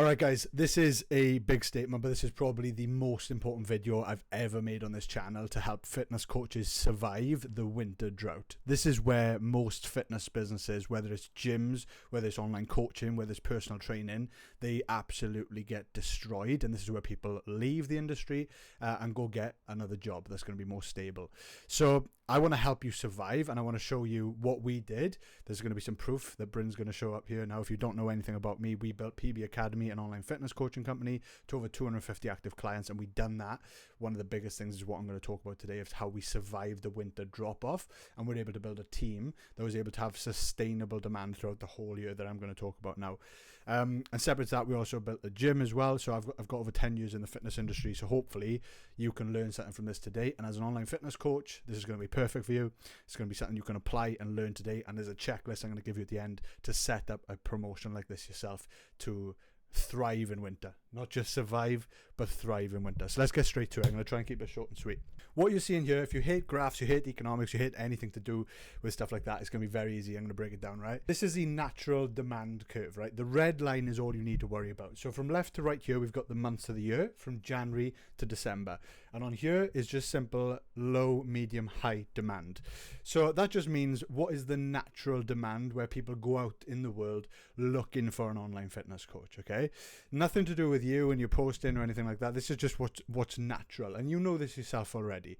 Alright guys, this is a big statement, but this is probably the most important video I've ever made on this channel to help fitness coaches survive the winter drought. This is where most fitness businesses, whether it's gyms, whether it's online coaching, whether it's personal training, they absolutely get destroyed, and this is where people leave the industry and go get another job that's going to be more stable. So I want to help you survive, and I want to show you what we did. There's going to be some proof that Bryn's going to show up here. Now, if you don't know anything about me, we built PB Academy, an online fitness coaching company, to over 250 active clients, and we've done that. One of the biggest things is what I'm going to talk about today, is how we survived the winter drop-off, and we're able to build a team that was able to have sustainable demand throughout the whole year that I'm going to talk about now. And separate to that, we also built a gym as well. So I've got over 10 years in the fitness industry, so hopefully you can learn something from this today. And as an online fitness coach, this is going to be perfect for you. It's going to be something you can apply and learn today, and there's a checklist I'm going to give you at the end to set up a promotion like this yourself to thrive in winter. Not just survive, but thrive in winter. So let's get straight to it. I'm going to try and keep it short and sweet. What you're seeing here, if you hate graphs, you hate economics, you hate anything to do with stuff like that, it's going to be very easy. I'm going to break it down, right? This is the natural demand curve, right? The red line is all you need to worry about. So from left to right here, we've got the months of the year, from January to December. And on here is just simple low, medium, high demand. So that just means what is the natural demand where people go out in the world looking for an online fitness coach, okay? Nothing to do with you and your posting or anything like that. This is just what's natural, and you know this yourself already.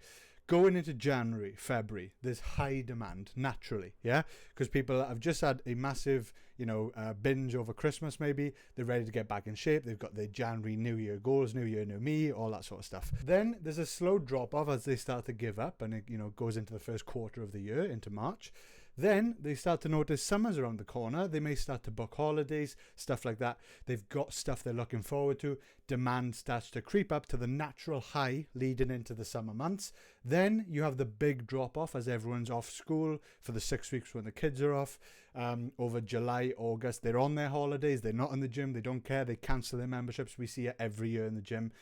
Going into January, February, there's high demand naturally, yeah, because people have just had a massive, binge over Christmas. Maybe they're ready to get back in shape. They've got their January New Year goals, New Year, New Me, all that sort of stuff. Then there's a slow drop off as they start to give up, and it goes into the first quarter of the year, into March. Then they start to notice summer's around the corner. They may start to book holidays, stuff like that. They've got stuff they're looking forward to. Demand starts to creep up to the natural high leading into the summer months. Then you have the big drop off as everyone's off school for the 6 weeks when the kids are off. Over July, August, they're on their holidays. They're not in the gym. They don't care. They cancel their memberships. We see it every year in the gym.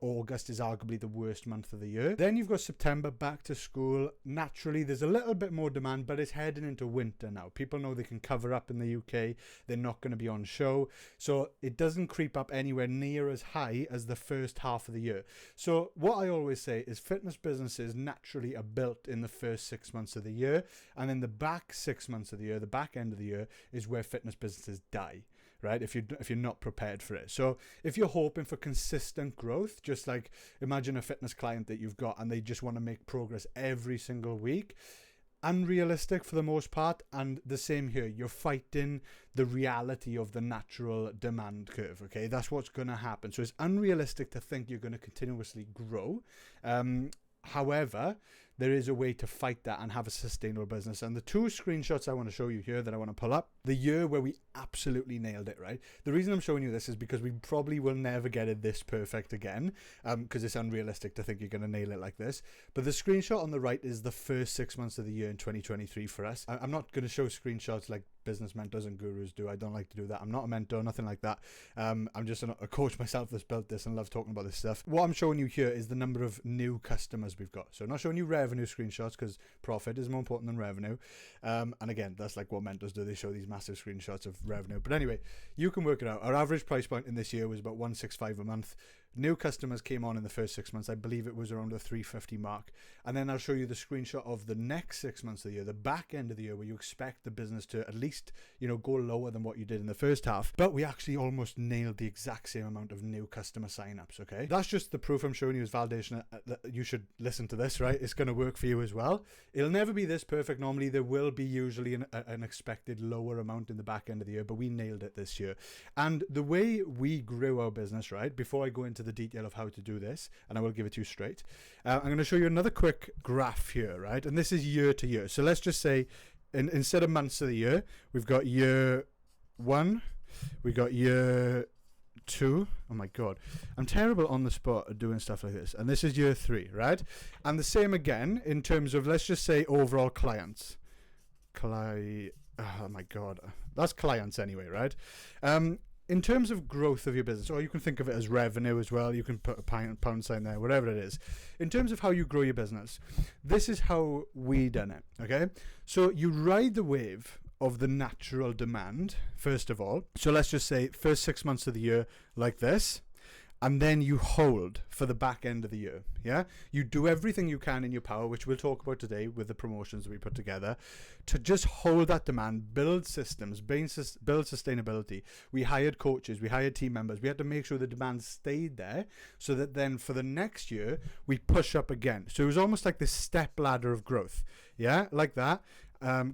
August is arguably the worst month of the year. Then you've got September, back to school. Naturally, there's a little bit more demand, but it's heading into winter now. People know they can cover up in the UK. They're not going to be on show. So it doesn't creep up anywhere near as high as the first half of the year. So what I always say is fitness businesses naturally are built in the first 6 months of the year, and then the back 6 months of the year, the back end of the year, is where fitness businesses die, right? If you're not prepared for it. So if you're hoping for consistent growth, just like imagine a fitness client that you've got and they just want to make progress every single week, unrealistic for the most part. And the same here, you're fighting the reality of the natural demand curve, okay? That's what's going to happen. So it's unrealistic to think you're going to continuously grow. However, there is a way to fight that and have a sustainable business. And the two screenshots I want to show you here that I want to pull up, the year where we absolutely nailed it, right? The reason I'm showing you this is because we probably will never get it this perfect again, because it's unrealistic to think you're going to nail it like this. But the screenshot on the right is the first 6 months of the year in 2023 for us. I'm not going to show screenshots like business mentors and gurus do. I don't like to do that. I'm not a mentor, nothing like that. I'm just a coach myself that's built this and love talking about this stuff. What I'm showing you here is the number of new customers we've got. So I'm not showing you revenue screenshots because profit is more important than revenue. And again, that's like what mentors do. They show these massive screenshots of revenue. But anyway, you can work it out. Our average price point in this year was about $165 a month. New customers came on in the first 6 months. I believe it was around the 350 mark. And then I'll show you the screenshot of the next 6 months of the year, the back end of the year, where you expect the business to at least, go lower than what you did in the first half. But we actually almost nailed the exact same amount of new customer signups, okay? That's just the proof I'm showing you as validation that you should listen to this, right? It's going to work for you as well. It'll never be this perfect. Normally, there will be usually an expected lower amount in the back end of the year, but we nailed it this year. And the way we grew our business, right, before I go into the detail of how to do this, and I will give it to you straight, I'm going to show you another quick graph here, right? And this is year to year. So let's just say instead of months of the year, we've got year 1, we got year 2. Oh my god, I'm terrible on the spot at doing stuff like this. And this is year 3, right? And the same again in terms of, let's just say, overall clients. Oh my god, that's clients anyway, right? In terms of growth of your business, or you can think of it as revenue as well, you can put a pound sign there, whatever it is. In terms of how you grow your business, this is how we done it, okay? So you ride the wave of the natural demand, first of all. So let's just say first 6 months of the year like this, and then you hold for the back end of the year. Yeah, you do everything you can in your power, which we'll talk about today with the promotions that we put together, to just hold that demand, build systems, build sustainability. We hired coaches, we hired team members. We had to make sure the demand stayed there, so that then for the next year we push up again. So it was almost like this step ladder of growth. Yeah, like that.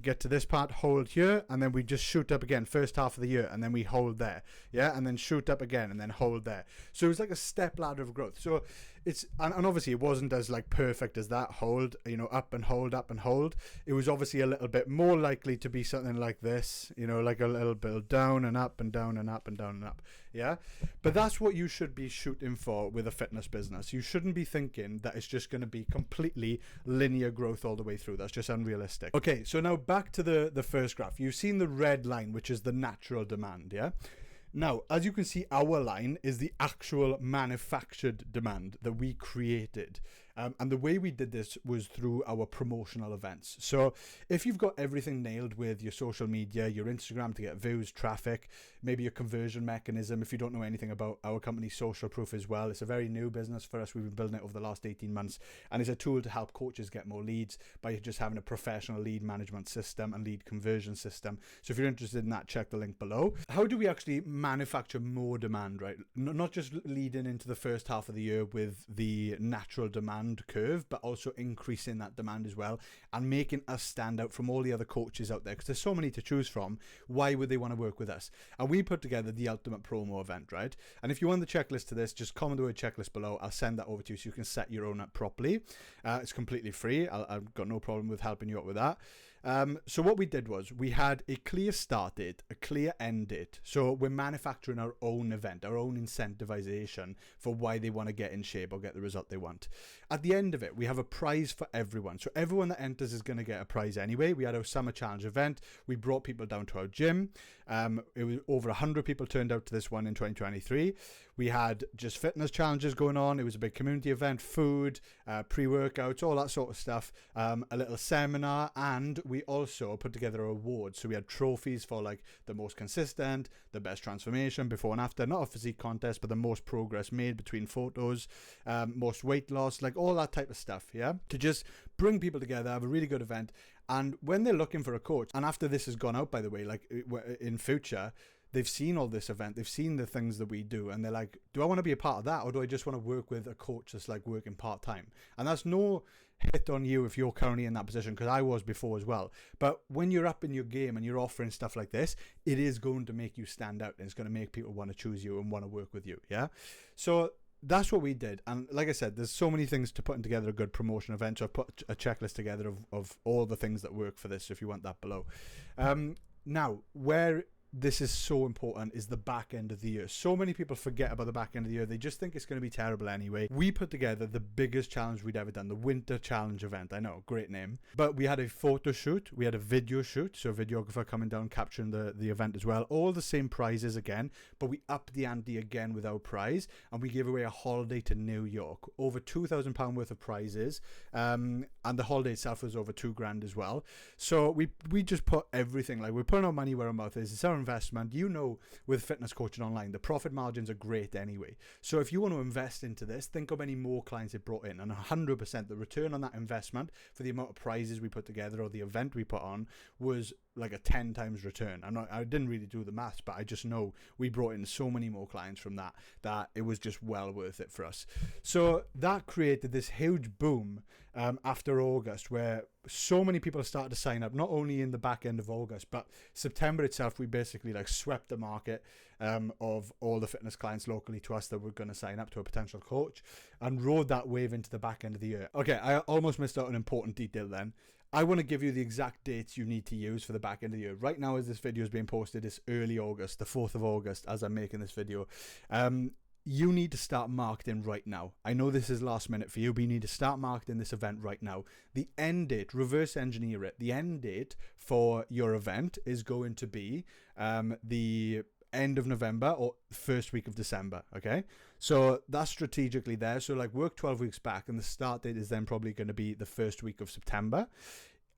Get to this part, hold here, and then we just shoot up again first half of the year, and then we hold there, yeah, and then shoot up again, and then hold there. So it was like a step ladder of growth. So it's, and obviously it wasn't as like perfect as that, hold, you know, up and hold, up and hold. It was obviously a little bit more likely to be something like this, you know, like a little bit down and up and down and up and down and up, yeah. But that's what you should be shooting for with a fitness business. You shouldn't be thinking that it's just going to be completely linear growth all the way through. That's just unrealistic. Okay, so now back to the first graph. You've seen the red line, which is the natural demand, yeah? Now, as you can see, our line is the actual manufactured demand that we created. And the way we did this was through our promotional events. So if you've got everything nailed with your social media, your Instagram to get views, traffic, maybe your conversion mechanism, if you don't know anything about our company, SocialProof as well, it's a very new business for us. We've been building it over the last 18 months. And it's a tool to help coaches get more leads by just having a professional lead management system and lead conversion system. So if you're interested in that, check the link below. How do we actually manufacture more demand, right? Not just leading into the first half of the year with the natural demand curve, but also increasing that demand as well and making us stand out from all the other coaches out there, because there's so many to choose from. Why would they want to work with us? And we put together the ultimate promo event, right? And if you want the checklist to this, just comment the word checklist below. I'll send that over to you so you can set your own up properly. It's completely free. I've got no problem with helping you out with that. So what we did was we had a clear start date, a clear end date. So we're manufacturing our own event, our own incentivization for why they want to get in shape or get the result they want. At the end of it, we have a prize for everyone. So everyone that enters is going to get a prize anyway. We had our summer challenge event. We brought people down to our gym. It was over 100 people turned out to this one in 2023. We had just fitness challenges going on. It was a big community event, food, pre-workouts, all that sort of stuff. A little seminar, and we also put together awards. So we had trophies for like the most consistent, the best transformation, before and after, not a physique contest, but the most progress made between photos, most weight loss, like all that type of stuff, yeah? To just bring people together, have a really good event. And when they're looking for a coach, and after this has gone out, by the way, like in future, they've seen all this event, they've seen the things that we do, and they're like, do I want to be a part of that, or do I just want to work with a coach that's like working part-time? And that's no hit on you if you're currently in that position, because I was before as well. But when you're up in your game and you're offering stuff like this, it is going to make you stand out, and it's going to make people want to choose you and want to work with you, yeah? So that's what we did. And like I said, there's so many things to putting together a good promotion event. So I've put a checklist together of all the things that work for this, if you want that below. Now, where this is so important is the back end of the year. So many people forget about the back end of the year. They just think it's going to be terrible anyway. We put together the biggest challenge we'd ever done, the winter challenge event. I know, great name. But we had a photo shoot, we had a video shoot, so a videographer coming down capturing the event as well. All the same prizes again, but we upped the ante again with our prize, and we gave away a holiday to New York. Over £2,000 worth of prizes, and the holiday itself was over $2,000 as well. So we just put everything, like we're putting our money where our mouth is. It's our investment. You know, with fitness coaching online, the profit margins are great anyway. So if you want to invest into this, think of any more clients it brought in, and 100% the return on that investment for the amount of prizes we put together or the event we put on was like a 10 times return. I didn't really do the maths, but I just know we brought in so many more clients from that it was just well worth it for us. So that created this huge boom after August, where so many people started to sign up, not only in the back end of August, but September itself. We basically like swept the market of all the fitness clients locally to us that were going to sign up to a potential coach, and rode that wave into the back end of the year. Okay, I almost missed out an important detail then. I want to give you the exact dates you need to use for the back end of the year. Right now, as this video is being posted, it's early August, the 4th of August, as I'm making this video. You need to start marketing right now. I know this is last minute for you, but you need to start marketing this event right now. The end date, reverse engineer it. The end date for your event is going to be the end of November or first week of December, okay? So that's strategically there. So like work 12 weeks back, and the start date is then probably going to be the first week of September.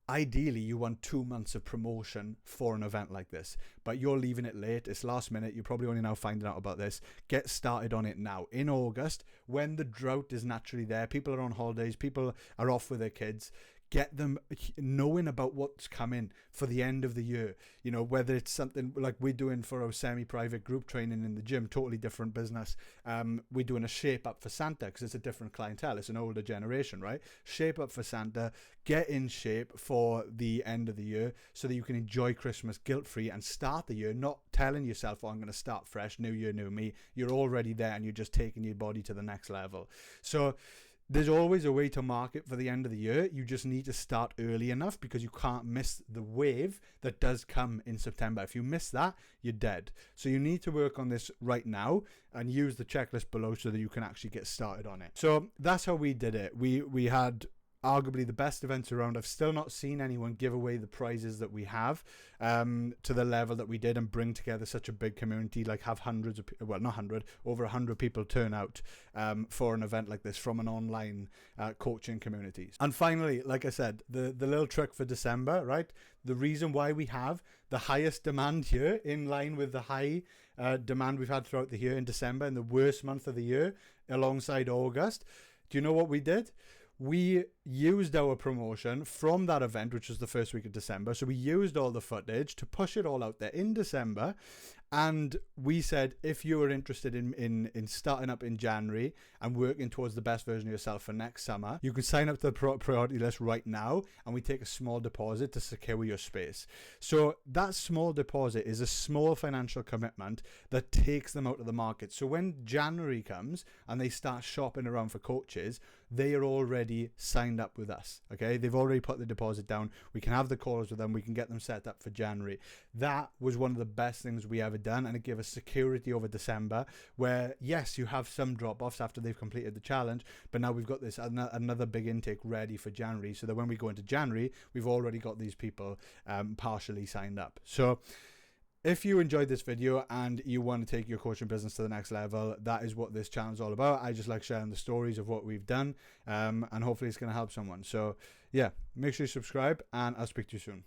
Ideally, you want 2 months of promotion for an event like this, but you're leaving it late. It's last minute. You're probably only now finding out about this. Get started on it now. In August, when the drought is naturally there, people are on holidays, people are off with their kids. Get them knowing about what's coming for the end of the year. You know, whether it's something like we're doing for our semi-private group training in the gym, totally different business. We're doing a shape up for Santa because it's a different clientele. It's an older generation, right? Shape up for Santa. Get in shape for the end of the year so that you can enjoy Christmas guilt-free and start the year not telling yourself, oh, I'm going to start fresh, new year, new me. You're already there and you're just taking your body to the next level. So there's always a way to market for the end of the year. You just need to start early enough because you can't miss the wave that does come in September. If you miss that, you're dead. So you need to work on this right now and use the checklist below so that you can actually get started on it. So that's how we did it. We had arguably the best events around. I've still not seen anyone give away the prizes that we have to the level that we did and bring together such a big community, like have hundreds of, well, not 100, over 100 people turn out for an event like this from an online coaching community. And finally, like I said, the little trick for December, right? The reason why we have the highest demand here in line with the high demand we've had throughout the year in December, in the worst month of the year alongside August. Do you know what we did? We used our promotion from that event, which was the first week of December. So we used all the footage to push it all out there in December. And we said, if you are interested in starting up in January and working towards the best version of yourself for next summer, you can sign up to the priority list right now. And we take a small deposit to secure your space. So that small deposit is a small financial commitment that takes them out of the market. So when January comes and they start shopping around for coaches, they are already signed up with us. Okay, they've already put the deposit down. We can have the calls with them. We can get them set up for January. That was one of the best things we ever done, and it gave us security over December, where yes, you have some drop-offs after they've completed the challenge, but now we've got this another big intake ready for January, so that when we go into January, we've already got these people partially signed up. So if you enjoyed this video and you want to take your coaching business to the next level, that is what this channel is all about. I just like sharing the stories of what we've done, and hopefully it's going to help someone. So yeah, make sure you subscribe, and I'll speak to you soon.